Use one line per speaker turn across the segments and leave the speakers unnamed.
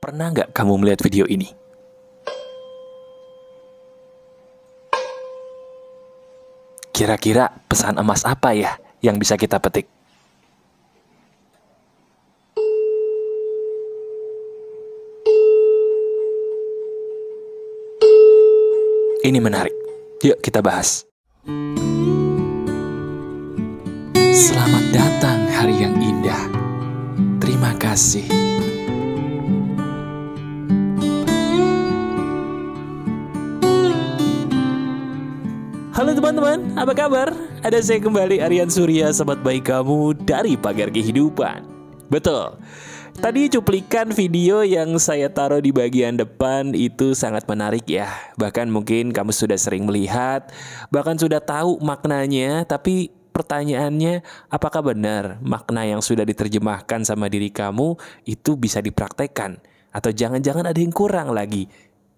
Pernah nggak kamu melihat video ini? Kira-kira pesan emas apa ya yang bisa kita petik? Ini menarik. Yuk kita bahas. Selamat datang hari yang indah. Terima kasih. Halo teman-teman, apa kabar? Ada saya kembali, Aryan Surya, sahabat baik kamu dari Pagar Kehidupan. Betul, tadi cuplikan video yang saya taruh di bagian depan itu sangat menarik ya. Bahkan mungkin kamu sudah sering melihat, bahkan sudah tahu maknanya. Tapi pertanyaannya, apakah benar makna yang sudah diterjemahkan sama diri kamu itu bisa dipraktekkan? Atau jangan-jangan ada yang kurang lagi?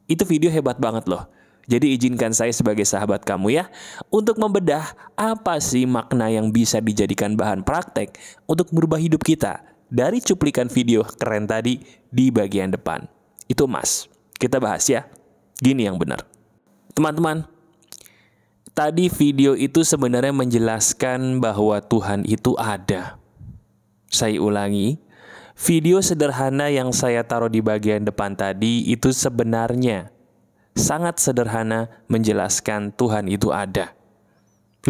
Itu video hebat banget loh. Jadi izinkan saya sebagai sahabat kamu ya untuk membedah apa sih makna yang bisa dijadikan bahan praktek untuk merubah hidup kita dari cuplikan video keren tadi di bagian depan. Itu emas. Kita bahas ya. Gini yang benar. Teman-teman, tadi video itu sebenarnya menjelaskan bahwa Tuhan itu ada. Saya ulangi, video sederhana yang saya taruh di bagian depan tadi itu sebenarnya sangat sederhana menjelaskan Tuhan itu ada.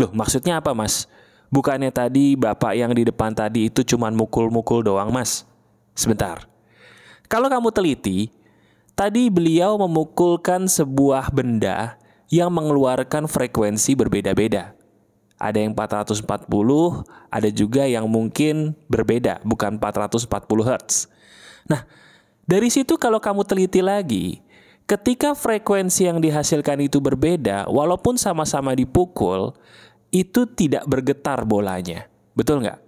Loh, maksudnya apa, Mas? Bukannya tadi Bapak yang di depan tadi itu cuma mukul-mukul doang, Mas? Sebentar. Kalau kamu teliti, tadi beliau memukulkan sebuah benda yang mengeluarkan frekuensi berbeda-beda. Ada yang 440, ada juga yang mungkin berbeda, bukan 440 Hz. Nah, dari situ kalau kamu teliti lagi, ketika frekuensi yang dihasilkan itu berbeda, walaupun sama-sama dipukul, itu tidak bergetar bolanya. Betul nggak?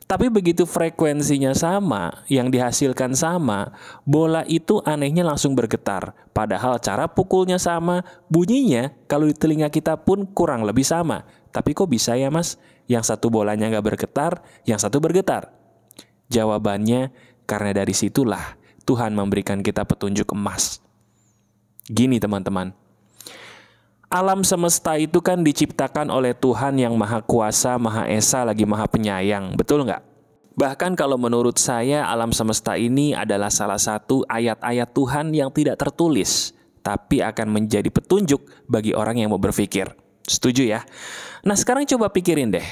Tapi begitu frekuensinya sama, yang dihasilkan sama, bola itu anehnya langsung bergetar. Padahal cara pukulnya sama, bunyinya kalau di telinga kita pun kurang lebih sama. Tapi kok bisa ya Mas? Yang satu bolanya nggak bergetar, yang satu bergetar? Jawabannya, karena dari situlah Tuhan memberikan kita petunjuk emas. Gini teman-teman, alam semesta itu kan diciptakan oleh Tuhan yang Maha Kuasa, Maha Esa, lagi Maha Penyayang, betul nggak? Bahkan kalau menurut saya alam semesta ini adalah salah satu ayat-ayat Tuhan yang tidak tertulis, tapi akan menjadi petunjuk bagi orang yang mau berpikir. Setuju ya? Nah sekarang coba pikirin deh,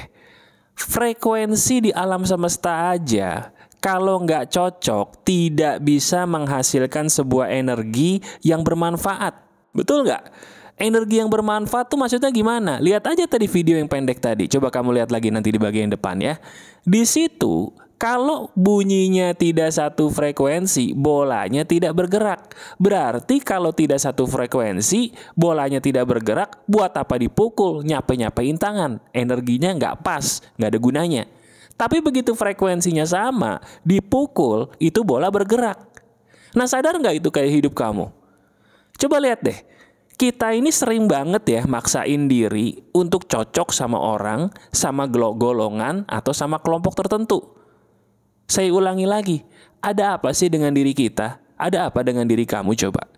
frekuensi di alam semesta aja kalau nggak cocok, tidak bisa menghasilkan sebuah energi yang bermanfaat. Betul nggak? Energi yang bermanfaat tuh maksudnya gimana? Lihat aja tadi video yang pendek tadi. Coba kamu lihat lagi nanti di bagian depan ya. Di situ, kalau bunyinya tidak satu frekuensi, bolanya tidak bergerak. Berarti kalau tidak satu frekuensi, bolanya tidak bergerak, buat apa dipukul? Nyape-nyapein tangan. Energinya nggak pas, nggak ada gunanya. Tapi begitu frekuensinya sama, dipukul, itu bola bergerak. Nah sadar nggak itu kayak hidup kamu? Coba lihat deh, kita ini sering banget ya maksain diri untuk cocok sama orang, sama golongan, atau sama kelompok tertentu. Saya ulangi lagi, ada apa sih dengan diri kita? Ada apa dengan diri kamu coba?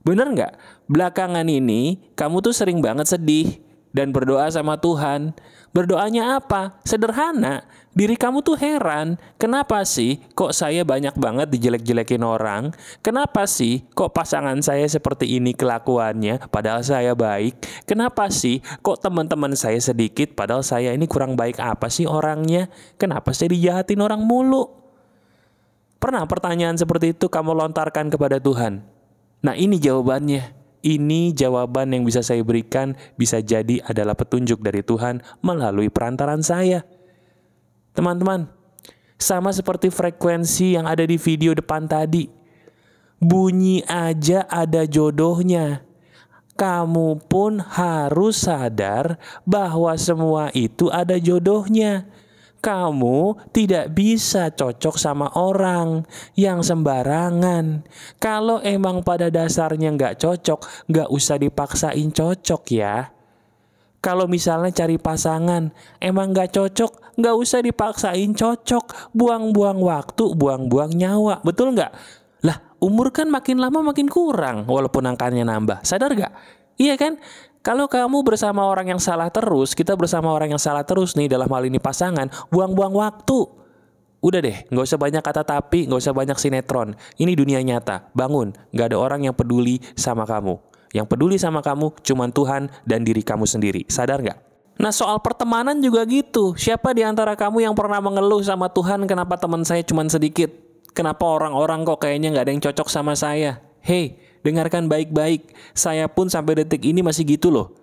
Bener nggak? Belakangan ini, kamu tuh sering banget sedih dan berdoa sama Tuhan. Berdoanya apa? Sederhana. Diri kamu tuh heran, kenapa sih kok saya banyak banget dijelek-jelekin orang? Kenapa sih kok pasangan saya seperti ini kelakuannya padahal saya baik? Kenapa sih kok teman-teman saya sedikit padahal saya ini kurang baik apa sih orangnya? Kenapa saya dijahatin orang mulu? Pernah pertanyaan seperti itu kamu lontarkan kepada Tuhan? Nah ini jawabannya. Ini jawaban yang bisa saya berikan, bisa jadi adalah petunjuk dari Tuhan melalui perantaran saya. Teman-teman, sama seperti frekuensi yang ada di video depan tadi. Bunyi aja ada jodohnya. Kamu pun harus sadar bahwa semua itu ada jodohnya. Kamu tidak bisa cocok sama orang yang sembarangan. Kalau emang pada dasarnya nggak cocok, nggak usah dipaksain cocok ya. Kalau misalnya cari pasangan, emang nggak cocok, nggak usah dipaksain cocok. Buang-buang waktu, buang-buang nyawa. Betul nggak? Lah, umur kan makin lama makin kurang walaupun angkanya nambah. Sadar gak? Iya kan? Kalau kamu bersama orang yang salah terus, kita bersama orang yang salah terus nih, dalam hal ini pasangan, buang-buang waktu. Udah deh, gak usah banyak kata tapi, gak usah banyak sinetron. Ini dunia nyata, bangun. Gak ada orang yang peduli sama kamu. Yang peduli sama kamu cuman Tuhan dan diri kamu sendiri. Sadar gak? Nah, soal pertemanan juga gitu. Siapa di antara kamu yang pernah mengeluh sama Tuhan, kenapa teman saya cuman sedikit? Kenapa orang-orang kok kayaknya gak ada yang cocok sama saya? Hei, dengarkan baik-baik. Saya pun sampai detik ini masih gitu loh.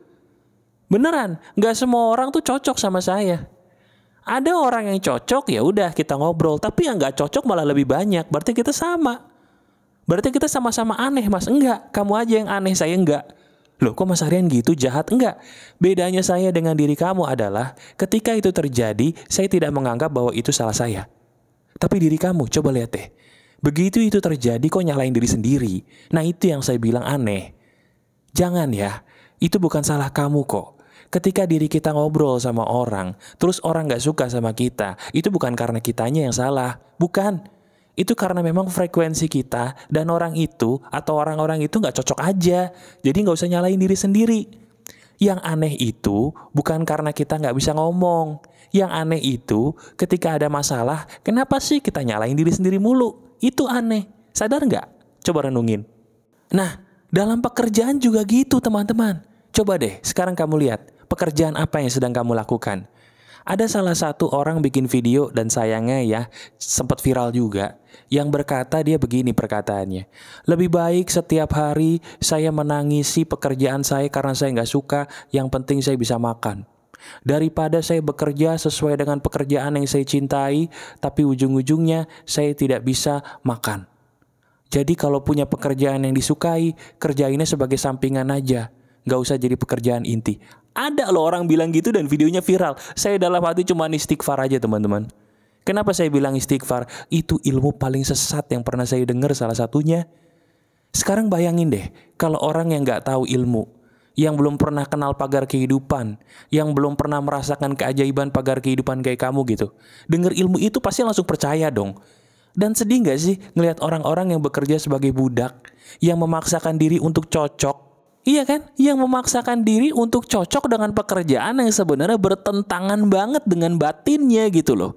Beneran, gak semua orang tuh cocok sama saya. Ada orang yang cocok, ya udah kita ngobrol. Tapi yang gak cocok malah lebih banyak. Berarti kita sama. Berarti kita sama-sama aneh, Mas. Enggak, kamu aja yang aneh, saya enggak. Loh, kok Mas Aryan gitu, jahat? Enggak. Bedanya saya dengan diri kamu adalah ketika itu terjadi, saya tidak menganggap bahwa itu salah saya. Tapi diri kamu, coba lihat deh. Begitu itu terjadi, kok nyalain diri sendiri. Nah, itu yang saya bilang aneh. Jangan ya, itu bukan salah kamu kok. Ketika diri kita ngobrol sama orang, terus orang gak suka sama kita, itu bukan karena kitanya yang salah. Bukan. Itu karena memang frekuensi kita dan orang itu atau orang-orang itu gak cocok aja. Jadi gak usah nyalain diri sendiri. Yang aneh itu bukan karena kita gak bisa ngomong. Yang aneh itu ketika ada masalah, kenapa sih kita nyalain diri sendiri mulu? Itu aneh. Sadar gak? Coba renungin. Nah, dalam pekerjaan juga gitu teman-teman. Coba deh, sekarang kamu lihat. Pekerjaan apa yang sedang kamu lakukan? Ada salah satu orang bikin video dan sayangnya ya sempat viral juga. Yang berkata dia begini perkataannya. Lebih baik setiap hari saya menangisi pekerjaan saya karena saya nggak suka. Yang penting saya bisa makan. Daripada saya bekerja sesuai dengan pekerjaan yang saya cintai, tapi ujung-ujungnya saya tidak bisa makan. Jadi kalau punya pekerjaan yang disukai, kerjainnya sebagai sampingan aja. Gak usah jadi pekerjaan inti. Ada loh orang bilang gitu dan videonya viral. Saya dalam hati cuma istighfar aja teman-teman. Kenapa saya bilang istighfar? Itu ilmu paling sesat yang pernah saya dengar salah satunya. Sekarang bayangin deh, kalau orang yang gak tahu ilmu, yang belum pernah kenal pagar kehidupan, yang belum pernah merasakan keajaiban pagar kehidupan kayak kamu gitu, dengar ilmu itu pasti langsung percaya dong. Dan sedih gak sih ngelihat orang-orang yang bekerja sebagai budak, yang memaksakan diri untuk cocok. Iya kan? Yang memaksakan diri untuk cocok dengan pekerjaan yang sebenarnya bertentangan banget dengan batinnya gitu loh.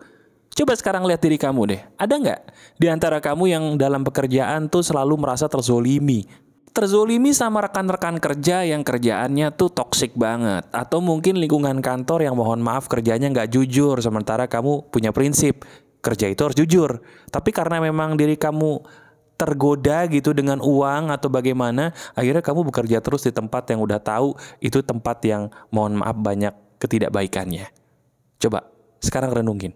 Coba sekarang lihat diri kamu deh. Ada nggak di antara kamu yang dalam pekerjaan tuh selalu merasa terzolimi? Terzolimi sama rekan-rekan kerja yang kerjaannya tuh toksik banget. Atau mungkin lingkungan kantor yang mohon maaf kerjanya nggak jujur. Sementara kamu punya prinsip, kerja itu harus jujur. Tapi karena memang diri kamu tergoda gitu dengan uang atau bagaimana, akhirnya kamu bekerja terus di tempat yang udah tahu itu tempat yang mohon maaf banyak ketidakbaikannya. Coba sekarang renungin.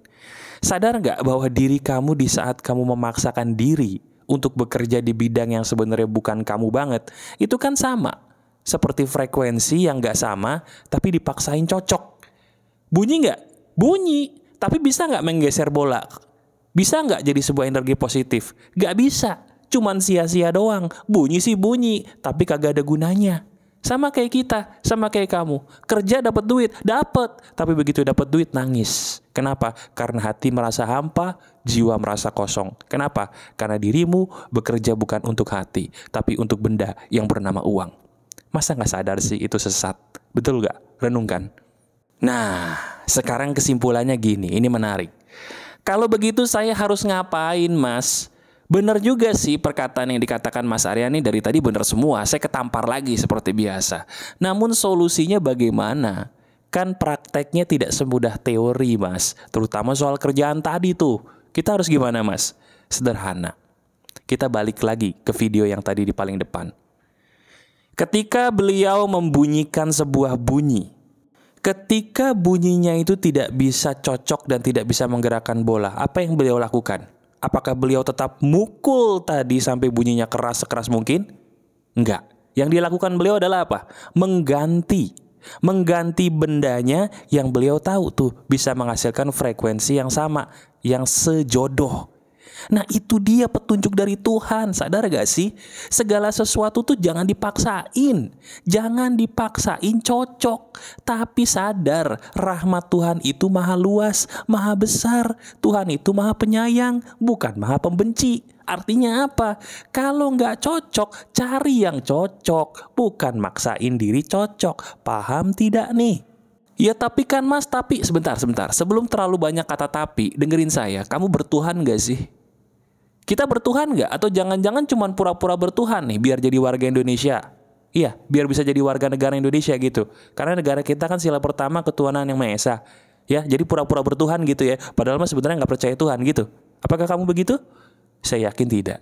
Sadar nggak bahwa diri kamu di saat kamu memaksakan diri untuk bekerja di bidang yang sebenarnya bukan kamu banget, itu kan sama seperti frekuensi yang nggak sama tapi dipaksain cocok. Bunyi nggak? Bunyi. Tapi bisa nggak menggeser bola? Bisa nggak jadi sebuah energi positif? Nggak bisa. Cuman sia-sia doang. Bunyi sih bunyi, tapi kagak ada gunanya. Sama kayak kita, sama kayak kamu. Kerja dapat duit, dapat. Tapi begitu dapat duit nangis. Kenapa? Karena hati merasa hampa, jiwa merasa kosong. Kenapa? Karena dirimu bekerja bukan untuk hati, tapi untuk benda yang bernama uang. Masa nggak sadar sih itu sesat? Betul nggak? Renungkan. Nah, sekarang kesimpulannya gini, ini menarik. Kalau begitu saya harus ngapain, Mas? Benar juga sih perkataan yang dikatakan Mas Aryan ini dari tadi benar semua. Saya ketampar lagi seperti biasa. Namun solusinya bagaimana? Kan prakteknya tidak semudah teori, Mas. Terutama soal kerjaan tadi tuh. Kita harus gimana, Mas? Sederhana. Kita balik lagi ke video yang tadi di paling depan. Ketika beliau membunyikan sebuah bunyi, ketika bunyinya itu tidak bisa cocok dan tidak bisa menggerakkan bola, apa yang beliau lakukan? Apakah beliau tetap mukul tadi sampai bunyinya keras sekeras mungkin? Enggak. Yang dilakukan beliau adalah apa? Mengganti bendanya yang beliau tahu tuh bisa menghasilkan frekuensi yang sama, yang sejodoh. Nah itu dia petunjuk dari Tuhan. Sadar gak sih? Segala sesuatu tuh jangan dipaksain. Jangan dipaksain cocok. Tapi sadar rahmat Tuhan itu maha luas, maha besar. Tuhan itu maha penyayang, bukan maha pembenci. Artinya apa? Kalau nggak cocok, cari yang cocok, bukan maksain diri cocok. Paham tidak nih? Ya tapi kan mas, tapi sebentar. Sebelum terlalu banyak kata tapi, dengerin saya. Kamu bertuhan nggak sih? Kita bertuhan nggak? Atau jangan-jangan cuma pura-pura bertuhan nih biar jadi warga Indonesia? Iya, biar bisa jadi warga negara Indonesia gitu. Karena negara kita kan sila pertama ketuhanan yang Maha Esa. Ya, jadi pura-pura bertuhan gitu ya. Padahal mas sebenarnya nggak percaya Tuhan gitu. Apakah kamu begitu? Saya yakin tidak.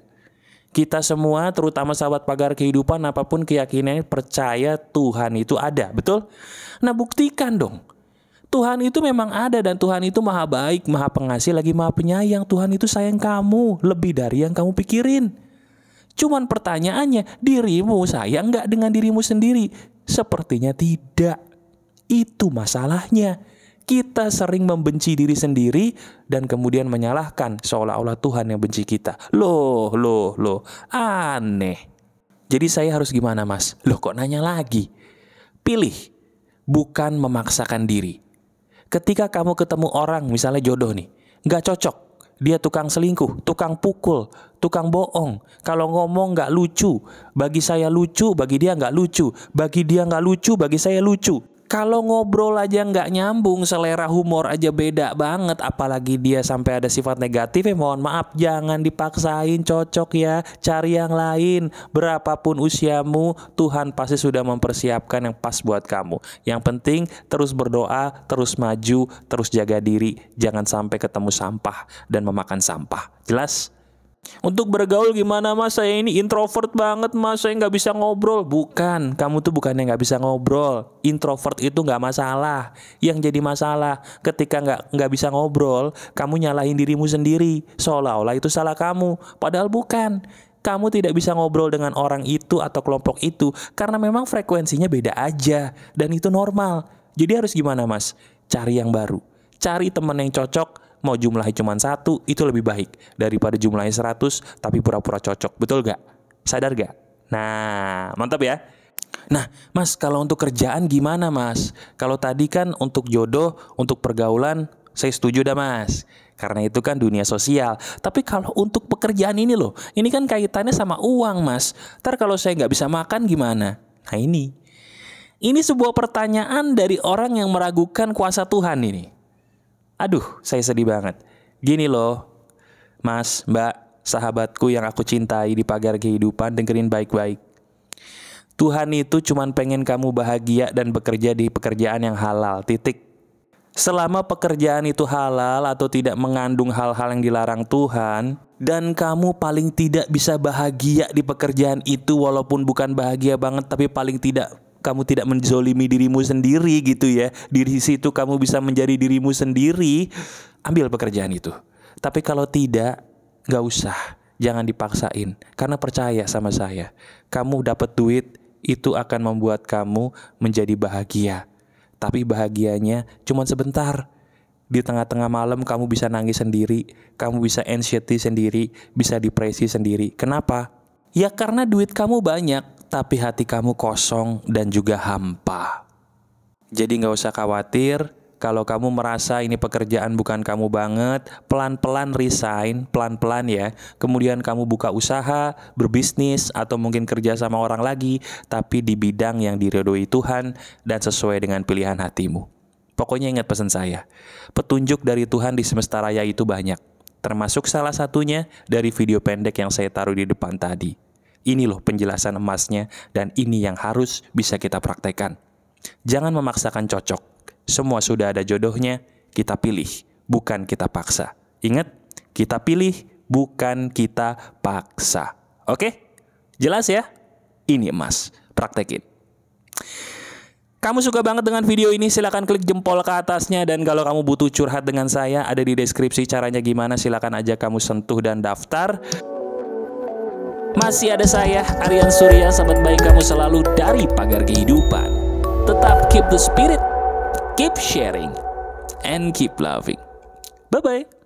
Kita semua, terutama sahabat pagar kehidupan, apapun keyakinannya, percaya Tuhan itu ada, betul? Nah buktikan dong. Tuhan itu memang ada dan Tuhan itu maha baik, maha pengasih, lagi maha penyayang. Tuhan itu sayang kamu, lebih dari yang kamu pikirin. Cuman pertanyaannya, dirimu sayang nggak dengan dirimu sendiri? Sepertinya tidak. Itu masalahnya. Kita sering membenci diri sendiri dan kemudian menyalahkan seolah-olah Tuhan yang benci kita. Loh, aneh. Jadi saya harus gimana mas? Loh kok nanya lagi? Pilih, bukan memaksakan diri. Ketika kamu ketemu orang, misalnya jodoh nih, nggak cocok. Dia tukang selingkuh, tukang pukul, tukang bohong. Kalau ngomong nggak lucu, bagi saya lucu, bagi dia nggak lucu. Bagi dia nggak lucu, bagi saya lucu. Kalau ngobrol aja nggak nyambung, selera humor aja beda banget, apalagi dia sampai ada sifat negatif, mohon maaf, jangan dipaksain cocok ya, cari yang lain. Berapapun usiamu, Tuhan pasti sudah mempersiapkan yang pas buat kamu. Yang penting terus berdoa, terus maju, terus jaga diri, jangan sampai ketemu sampah dan memakan sampah. Jelas? Untuk bergaul gimana mas? Saya ini introvert banget mas, saya nggak bisa ngobrol. Bukan, kamu tuh bukannya nggak bisa ngobrol. Introvert itu nggak masalah. Yang jadi masalah ketika nggak bisa ngobrol, kamu nyalahin dirimu sendiri, seolah-olah itu salah kamu. Padahal bukan. Kamu tidak bisa ngobrol dengan orang itu atau kelompok itu karena memang frekuensinya beda aja, dan itu normal. Jadi harus gimana mas? Cari yang baru, cari teman yang cocok. Mau jumlahnya cuma 1, itu lebih baik daripada jumlahnya 100 tapi pura-pura cocok. Betul gak? Sadar gak? Nah, mantap ya. Nah, mas, kalau untuk kerjaan gimana mas? Kalau tadi kan untuk jodoh, untuk pergaulan, saya setuju dah mas. Karena itu kan dunia sosial. Tapi kalau untuk pekerjaan ini loh, ini kan kaitannya sama uang mas. Ntar kalau saya nggak bisa makan gimana? Nah ini sebuah pertanyaan dari orang yang meragukan kuasa Tuhan ini. Aduh, saya sedih banget. Gini loh, mas, mbak, sahabatku yang aku cintai di pagar kehidupan, dengerin baik-baik. Tuhan itu cuman pengen kamu bahagia dan bekerja di pekerjaan yang halal, titik. Selama pekerjaan itu halal atau tidak mengandung hal-hal yang dilarang Tuhan, dan kamu paling tidak bisa bahagia di pekerjaan itu, walaupun bukan bahagia banget, tapi paling tidak kamu tidak menzolimi dirimu sendiri gitu ya. Di situ kamu bisa menjadi dirimu sendiri, ambil pekerjaan itu. Tapi kalau tidak, gak usah, jangan dipaksain. Karena percaya sama saya, kamu dapat duit itu akan membuat kamu menjadi bahagia. Tapi bahagianya cuma sebentar. Di tengah-tengah malam kamu bisa nangis sendiri, kamu bisa anxiety sendiri, bisa depresi sendiri. Kenapa? Ya karena duit kamu banyak, tapi hati kamu kosong dan juga hampa. Jadi gak usah khawatir. Kalau kamu merasa ini pekerjaan bukan kamu banget, pelan-pelan resign, pelan-pelan ya. Kemudian kamu buka usaha, berbisnis, atau mungkin kerja sama orang lagi, tapi di bidang yang diridhoi Tuhan dan sesuai dengan pilihan hatimu. Pokoknya ingat pesan saya, petunjuk dari Tuhan di semesta raya itu banyak. Termasuk salah satunya dari video pendek yang saya taruh di depan tadi. Ini loh penjelasan emasnya, dan ini yang harus bisa kita praktekkan. Jangan memaksakan cocok. Semua sudah ada jodohnya, kita pilih, bukan kita paksa. Ingat, kita pilih, bukan kita paksa. Oke? Jelas ya? Ini emas, praktekin. Kamu suka banget dengan video ini, silahkan klik jempol ke atasnya. Dan kalau kamu butuh curhat dengan saya, ada di deskripsi caranya gimana, silahkan aja kamu sentuh dan daftar. Masih ada saya, Aryan Surya, sahabat baik kamu selalu dari pagar kehidupan. Tetap keep the spirit, keep sharing, and keep loving. Bye-bye.